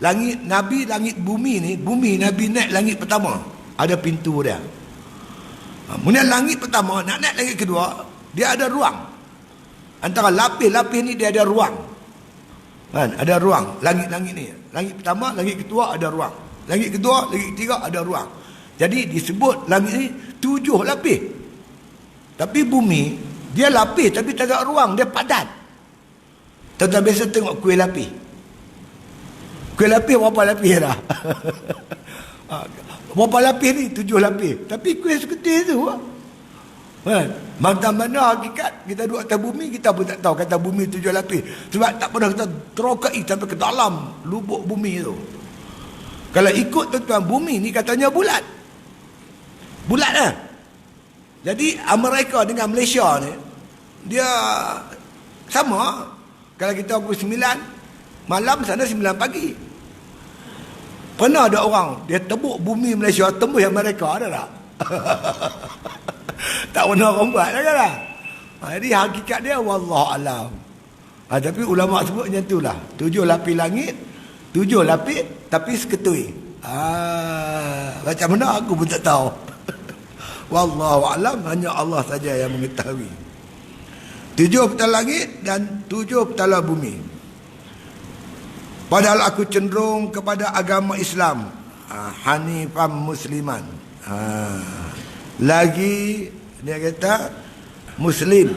Langit Nabi, langit bumi ni, bumi Nabi naik langit pertama, ada pintu dia. Kemudian langit pertama nak naik langit kedua, dia ada ruang. Antara lapis-lapis ni dia ada ruang. Kan? Ada ruang. Langit-langit ni. Langit pertama, langit kedua ada ruang. Langit kedua, langit ketiga ada ruang. Jadi disebut langit ni 7 lapis. Tapi bumi, dia lapis tapi tak ada ruang. Dia padat. Tuan-tuan biasa tengok kuih lapis. Kuih lapis berapa lapis dah? Berapa lapis ni? 7 lapis. Tapi kuih seketil tu. Mana hakikat kita duduk atas bumi, kita pun tak tahu kata bumi 7 lapis. Sebab tak pernah kita terokai sampai ke dalam lubuk bumi tu. Kalau ikut tuan-tuan, bumi ni katanya bulat. Bulat lah. Jadi Amerika dengan Malaysia ni, dia sama. Kalau kita pukul 9 malam, sana 9 pagi. Pernah ada orang dia tebuk bumi Malaysia tembus Amerika, ada tak? Tak pernah orang buat lah. Jadi hakikat dia wallahualam. Tapi ulama sebut macam itulah. 7 lapis langit, 7 lapis tapi seketui. Macam mana aku pun tak tahu. Wallahualam, hanya Allah saja yang mengetahui. 7 petala langit dan 7 petala bumi. Padahal aku cenderung kepada agama Islam, hanifan musliman. Lagi dia kata muslim,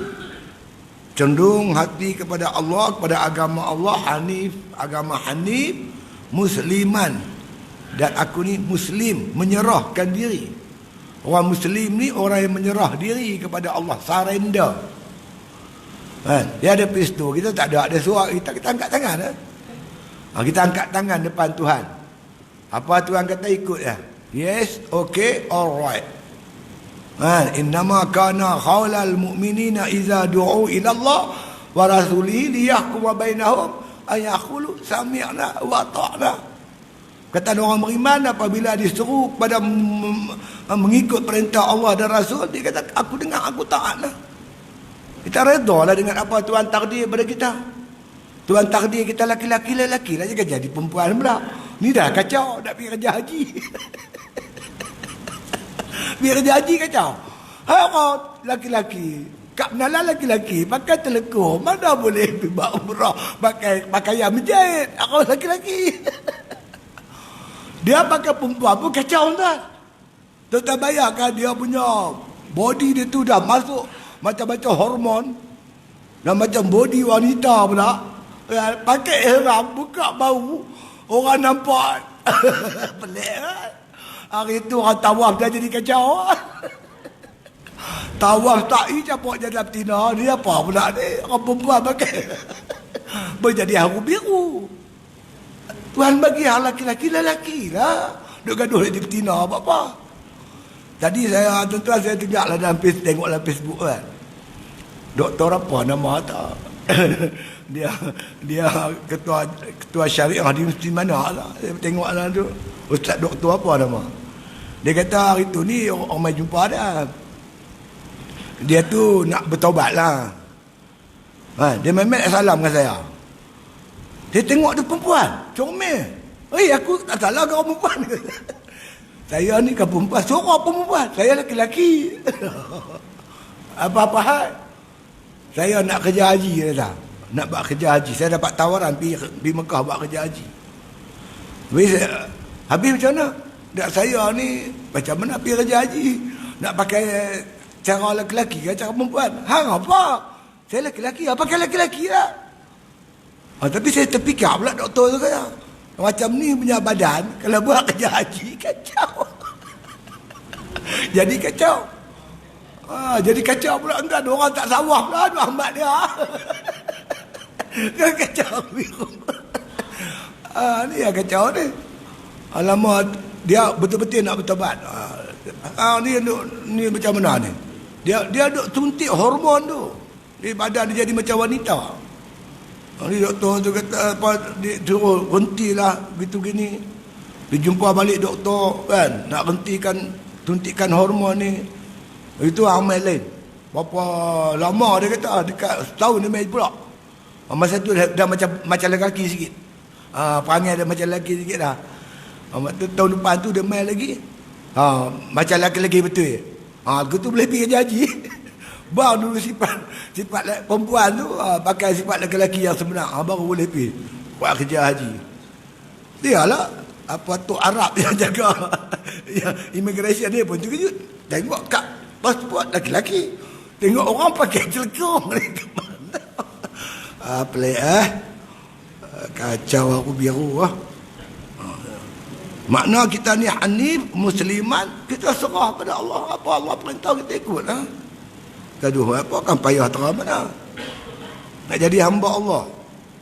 cenderung hati kepada Allah, kepada agama Allah, hanif, agama hanif, musliman. Dan aku ni muslim, menyerahkan diri. Orang muslim ni orang yang menyerah diri kepada Allah, surrender. Dia ada pistol, kita tak ada suara, kita angkat tangan. Kita angkat tangan depan Tuhan. Apa Tuhan kata ikut ya. Yes, okay, alright. Innama kana qaulal mu'minina idza du'u ila Allah wa rasulihi liyahkuma bainahum ay yaqulu sami'na wa ata'na. Kata orang beriman apabila disuruh pada mengikut perintah Allah dan Rasul, dia kata aku dengar, aku taatlah. Kita redalah dengan apa Tuhan takdir pada kita. Tuhan takdir kita laki-laki lah jangan jadi perempuan pula. Ni dah kacau, nak pergi kerja haji. Biar kerja haji kacau. Laki-laki, kak menala laki-laki pakai telekom, mana boleh buat umrah pakai pakaian menjahit. Aku laki-laki. Dia pakai perempuan pun kacau dah. Tuan bayangkan dia punya body dia tu dah masuk macam-macam hormon dan macam body wanita pula. Pakai ihram, buka bau, orang nampak. Pelik kan? Hari tu orang tawaf dah jadi kacau. Tawaf ta'i capok jadi betina ni apa pula ni? Orang perempuan pakai. Berjadi haru biru. Tuhan bagi hal lelaki lah. Duk gaduh di betina apa-apa. Tadi saya tuan-tuan saya tengoklah dalam tengoklah Facebook kan. Doktor apa nama tak? dia ketua syariah di mesti mana lah. Saya tengoklah tu. Ustaz doktor apa nama? Dia kata hari tu ni orang mai jumpa dia. Dia tu nak bertaubat lah. Dia main salam dengan saya. Dia tengok tu perempuan, comel. Aku tak salah kau perempuan. Saya ni kan perempuan, seorang perempuan. Saya lelaki. Apa-apa hal? Saya nak kerja haji dah. Nak buat kerja haji. Saya dapat tawaran pergi Mekah buat kerja haji. Habis macam mana? Dak saya ni macam mana pergi kerja haji? Nak pakai cara lelaki ke cara perempuan? Hang apa? Saya lelaki, pakai lelaki lah. Tapi saya terfikir pula doktor tu kata, macam ni punya badan kalau buat kerja haji kacau. Jadi kacau. Jadi kacau pula entah ada orang tak sawah pula ada hambat dia. Kan kacau. Ni yang kacau ni. Alamak dia betul-betul nak bertobat. Ni macam mana ni? Dia duk suntik hormon tu. Di badan dia jadi macam wanita. Ni doktor tu kata apa dia suruh hentilah gitu gini. Dijumpa balik doktor kan nak hentikan suntikan hormon ni. Itu amal lain. Berapa lama dia kata dekat setahun dia main pula. Masa tu dah macam lelaki sikit. Perangai dia macam lelaki sikit dah. Tahun depan tu dia main lagi. Macam lelaki betul. Aku tu boleh pergi haji. Bang dulu sifat perempuan tu pakai sifat lelaki yang sebenar. Baru boleh pergi buat kerja haji. Dia lah apa tu Arab yang jaga yang immigration dia pun terkejut. Tengok kat pasport lelaki. Tengok orang pakai celekong. Pelik kacau aku biru Makna kita ni hanif, musliman, kita serah pada Allah. Apa Allah perintah kita ikut Gaduh apa kan payah terang mana. Nak jadi hamba Allah.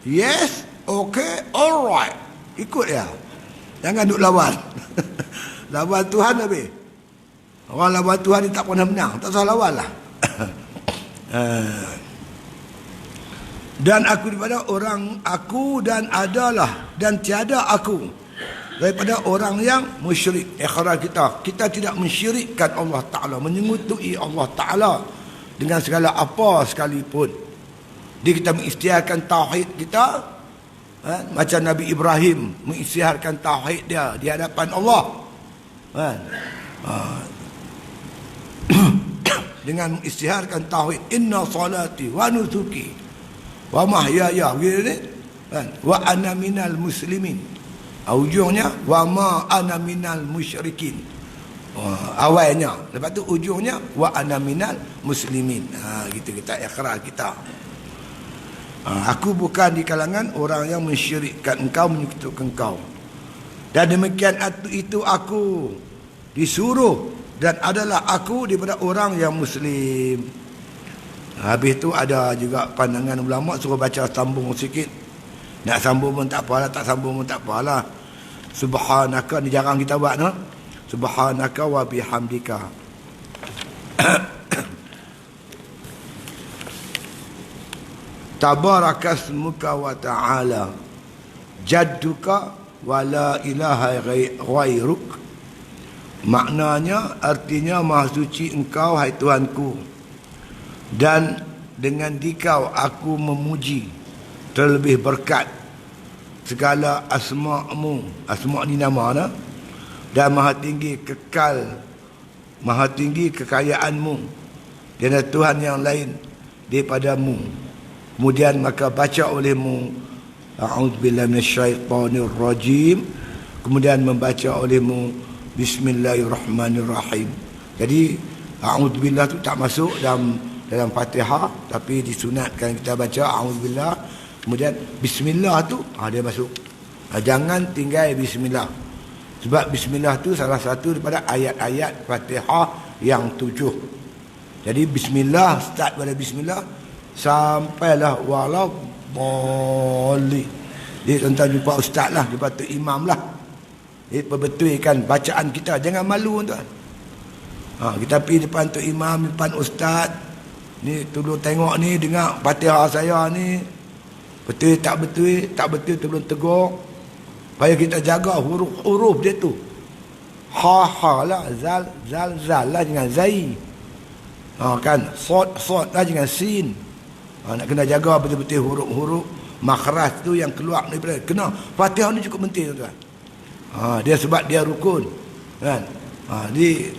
Yes, okay, alright. Ikut ya. Jangan duk lawan. Lawan Tuhan habis. Orang lawan Tuhan ni tak pernah menang. Tak usah lawan lah. Dan aku daripada orang aku dan adalah dan tiada aku daripada orang yang musyrik. Ikhrar kita tidak mensyirikkan Allah Ta'ala, menyengutui Allah Ta'ala dengan segala apa sekalipun. Dia kita mengisytiharkan tauhid kita macam Nabi Ibrahim mengisytiharkan tauhid dia di hadapan Allah dengan mengisytiharkan tauhid, inna salati wa nusuki wa mahyaya wa ana minal muslimin. Ujungnya wa ma ana minal musyrikin. Awalnya, lepas tu ujungnya wa ana minal muslimin. Gitu kita ikhrar kita. Aku bukan di kalangan orang yang mensyirikkan engkau, menyekutukan engkau. Dan demikian itu aku disuruh dan adalah aku daripada orang yang muslim. Habis tu ada juga pandangan ulama suruh baca sambung sikit. Nak sambung pun tak apalah, tak sambung pun tak apalah. Subhanaka ni jarang kita buat Subhanaka wa bihamdika. Tabarakasmuka wa ta'ala jadduka wa la ilaha ghairuk. Maknanya, artinya maha suci engkau hai Tuhanku, dan dengan dikau aku memuji terlebih berkat segala asma'mu. Asma' ni nama dan maha tinggi kekal, maha tinggi kekayaanmu, dan ada Tuhan yang lain daripadamu. Kemudian maka baca olehmu a'udzubillahi minasyaitonirrajim, kemudian membaca olehmu bismillahirrahmanirrahim. Jadi a'udzubillah tu tak masuk dalam Fatihah, tapi disunatkan kita baca a'udzubillah, kemudian bismillah tu dia masuk. Jangan tinggal bismillah, sebab bismillah tu salah satu daripada ayat-ayat Fatihah yang 7. Jadi bismillah, start pada bismillah sampailah walau boleh. Dia tuan-tuan jumpa ustaz lah, jumpa tu imam lah. Dia perbetulkan bacaan kita, jangan malu tuan. Kita pergi depan tu imam, depan ustaz. Ni tolong tengok ni, dengar Fatihah saya ni. Betul tak betul, tak betul tolong tegur. Supaya kita jaga huruf-huruf dia tu. Ha lah, zal lah dengan zai. Kan sod lah dengan sin. Nak kena jaga betul-betul huruf-huruf makhraj tu yang keluar daripada. Kena Fatihah ni cukup penting tuan. Dia sebab dia rukun kan. Di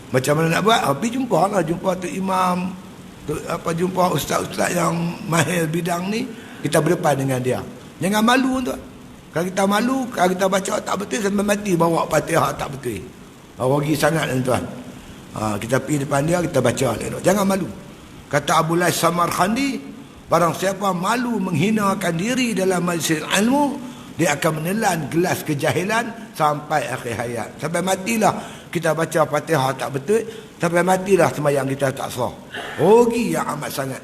macam mana nak buat? Pergi jumpa tu imam, jumpa ustaz-ustaz yang mahir bidang ni, kita berdepan dengan dia. Jangan malu tuan. Kalau kita malu, kalau kita baca tak betul sampai mati bawa Fatihah tak betul. Rugi sangat tuan. Kita pergi depan dia, kita baca. Jangan malu. Kata Abu Lais Samarkhandi, barang siapa malu menghinakan diri dalam majlis ilmu, dia akan menelan gelas kejahilan sampai akhir hayat. Sampai matilah kita baca Fatihah tak betul, sampai matilah sembahyang kita tak sah. Rugi yang amat sangat.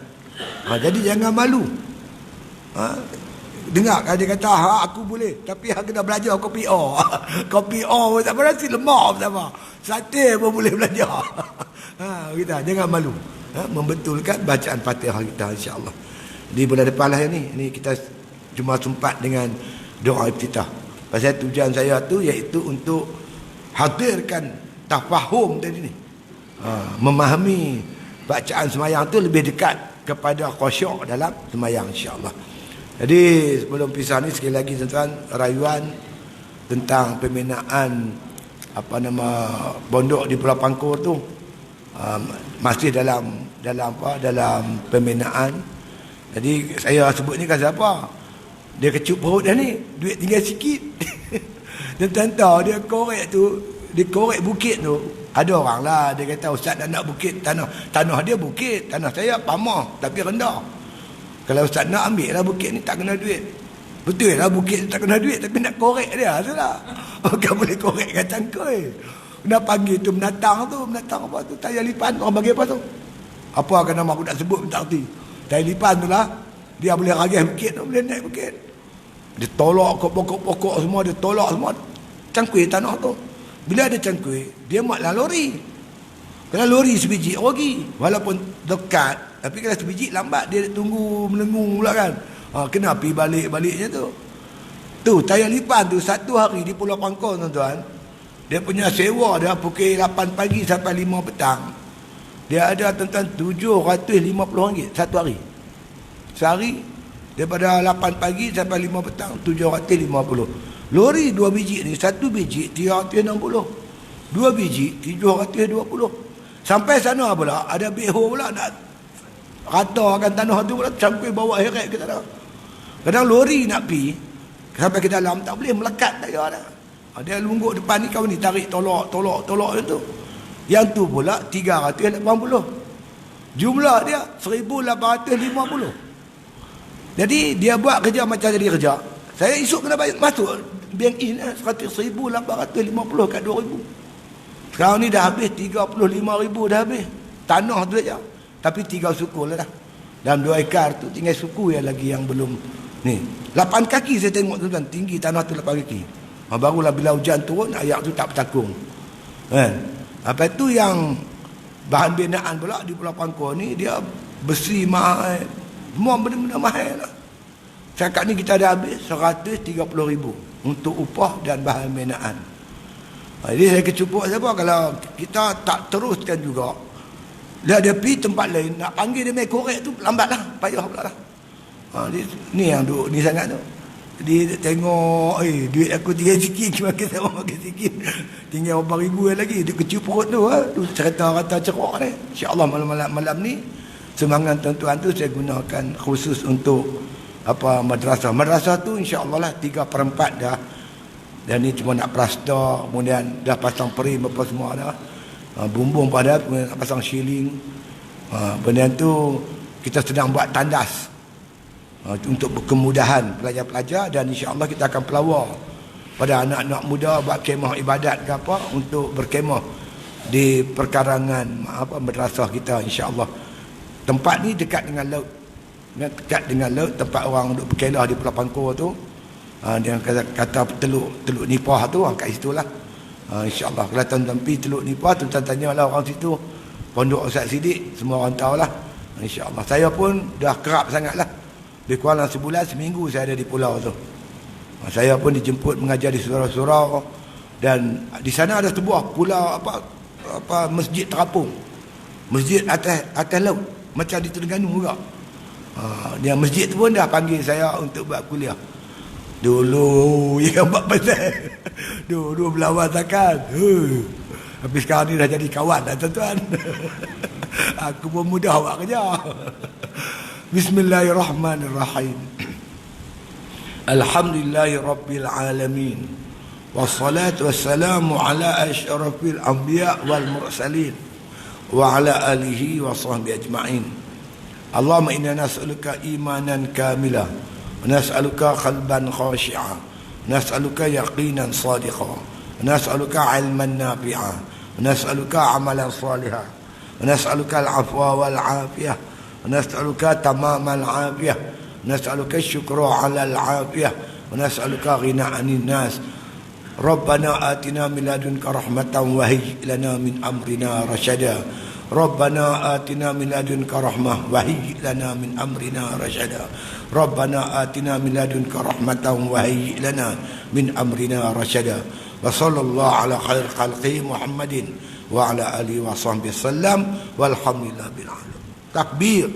Jadi jangan malu. Dengar kan dia kata, aku boleh, tapi aku kena belajar kopi O. Kopi O tak berarti lemah apa. Sate pun boleh belajar. Kita jangan malu. Membetulkan bacaan Fatihah kita insya-Allah. Di bulan depan lah ni kita cuma sempat dengan doa iftitah. Pasal tujuan saya tu iaitu untuk hadirkan tafahum tadi ni. Memahami bacaan sembahyang tu lebih dekat kepada khusyuk dalam sembahyang insya-Allah. Jadi sebelum pisah ni sekali lagi tuan-tuan, rayuan tentang pembinaan pondok di Pulau Pangkor tu masih dalam pembinaan. Jadi saya sebut ni kan siapa? Dia kecup perut dah ni, duit tinggal sikit. Dan tuan-tuan dia korek bukit tu. Ada orang lah dia kata ustaz nak bukit tanah dia bukit, tanah saya pamah tapi rendah. Kalau ustaz nak ambil lah bukit ni tak kena duit. Betul lah bukit tak kena duit, tapi nak korek dia itulah. Bukan boleh korek kat cangkul. Kena panggil tu menatang apa tu, tayar lipan orang bagi apa tu? Apa akan nama aku nak sebut tak erti. Tayar lipan tu lah, dia boleh ragih bukit tu, boleh naik bukit. Dia tolak pokok-pokok semua, dia tolak semua cangkul tanah tu. Bila ada cangkul, dia maklah lori. Kalau lori sebiji rugi, walaupun dekat. Tapi kalau sebiji lambat, dia tunggu menengung pula kan. Kena pergi balik-baliknya tu. Tu tayar lipan tu 1 hari di Pulau Pangkor tuan-tuan. Dia punya sewa dia pukul 8 pagi sampai 5 petang. Dia ada tuan-tuan RM750 satu hari. Sehari daripada 8 pagi sampai 5 petang RM750. Lori 2 biji ni, 1 biji RM360. 2 biji RM720. Sampai sana pula ada beho pula nak ratakan tanah tu pula, cangkul bawa heret ke tanah. Kadang lori nak pi sampai ke dalam tak boleh melekat tayar dah. Dia lungguk depan ni, kau ni tarik tolak tu. Yang tu pula 380. Jumlah dia 1850. Jadi dia buat kerja macam jadi kerja. Saya esok kena bayar masuk bank in 1850 kat 2000. Sekarang ni dah habis 35,000 dah habis. Tanah tu saja. Tapi 3 suku lah dah. Dalam 2 ekar tu tinggal suku yang lagi yang belum ni. 8 kaki saya tengok tuan-tuan, tinggi tanah tu 8 kaki. Barulah bila hujan turun air tu tak bertakung. Kan? Apa tu yang bahan binaan pula di Pulau Pangkor ni, dia besi mahal. Semua benda-benda mahal lah. Cakap ni kita dah habis 130,000 untuk upah dan bahan binaan. Jadi saya kecupuk siapa kalau kita tak teruskan juga. Dia pergi tempat lain, nak panggil dia main korek tu lambatlah, payah pula lah. Ni yang duk ni sangat tu. Jadi tengok, duit aku tinggal sikit, makin sama makin sikit. Tinggal berapa ribu lagi, dia kecil perut tu. Tu cerita-cerita cerok ni. InsyaAllah malam ni, semangat tuan-tuan tu saya gunakan khusus untuk madrasah. Madrasah tu insyaAllah lah 3/4 dah. Dan ni cuma nak plasta, kemudian dah pasang perim apa semua dah. Bumbung pada, kemudian nak pasang shilling. Benda tu kita sedang buat tandas. Untuk kemudahan pelajar-pelajar, dan insya-Allah kita akan pelawar pada anak-anak muda buat kemah ibadat ke apa, untuk berkemah di perkarangan madrasah kita, insya-Allah. Tempat ni dekat dengan laut. Dekat dengan laut, tempat orang duduk berkelah di Pulau Pangkor tu. Dia kata teluk Nipah tu, kat situlah. InsyaAllah kalau tuan-tuan pergi teluk Nipah, tuan-tuan tanyalah orang situ, Pondok Ustaz Siddiq, semua orang tahulah. InsyaAllah. Saya pun dah kerap sangatlah. Lebih kurang sebulan, seminggu saya ada di pulau tu. Saya pun dijemput mengajar di surau-surau, dan di sana ada sebuah pulau masjid terapung. Masjid atas laut, macam di Terengganu juga. Dia masjid tu pun dah panggil saya untuk buat kuliah. Dulu yang buat pasal dulu berlawan takkan. Tapi sekarang ni dah jadi kawan dah tuan-tuan. Aku pun mudah buat kerja. Bismillahirrahmanirrahim. Alhamdulillahi rabbil alamin. Wassalatu wassalamu ala asyrafil anbiya wal mursalin wa ala alihi wa sahbihi ajma'in. Allahumma inna nas'aluka imanan kamila, nas'aluka qalban khashi'a, nas'aluka yaqinan sadiqa, nas'aluka ilman nafi'a, nas'aluka amalan salihah, nas'aluka al-afwa wal afiyah, nas'aluka tamamal afiyah, nas'aluka syukra 'ala al-afiyah, nas'aluka ghina 'anil nas. Rabbana atina min ladunka rahmatan wa hayyi lana min amrina rashada. Rabbana atina min ladunka rahmah wa hayyi lana min amrina rashada. Rabbana atina min ladunka rahmatan wa hayyi lana min amrina rashada. Wa sallallahu ala khair khalqi Muhammadin wa ala alihi wa sahbihi sallam walhamdulillah bil alamin. Takbir.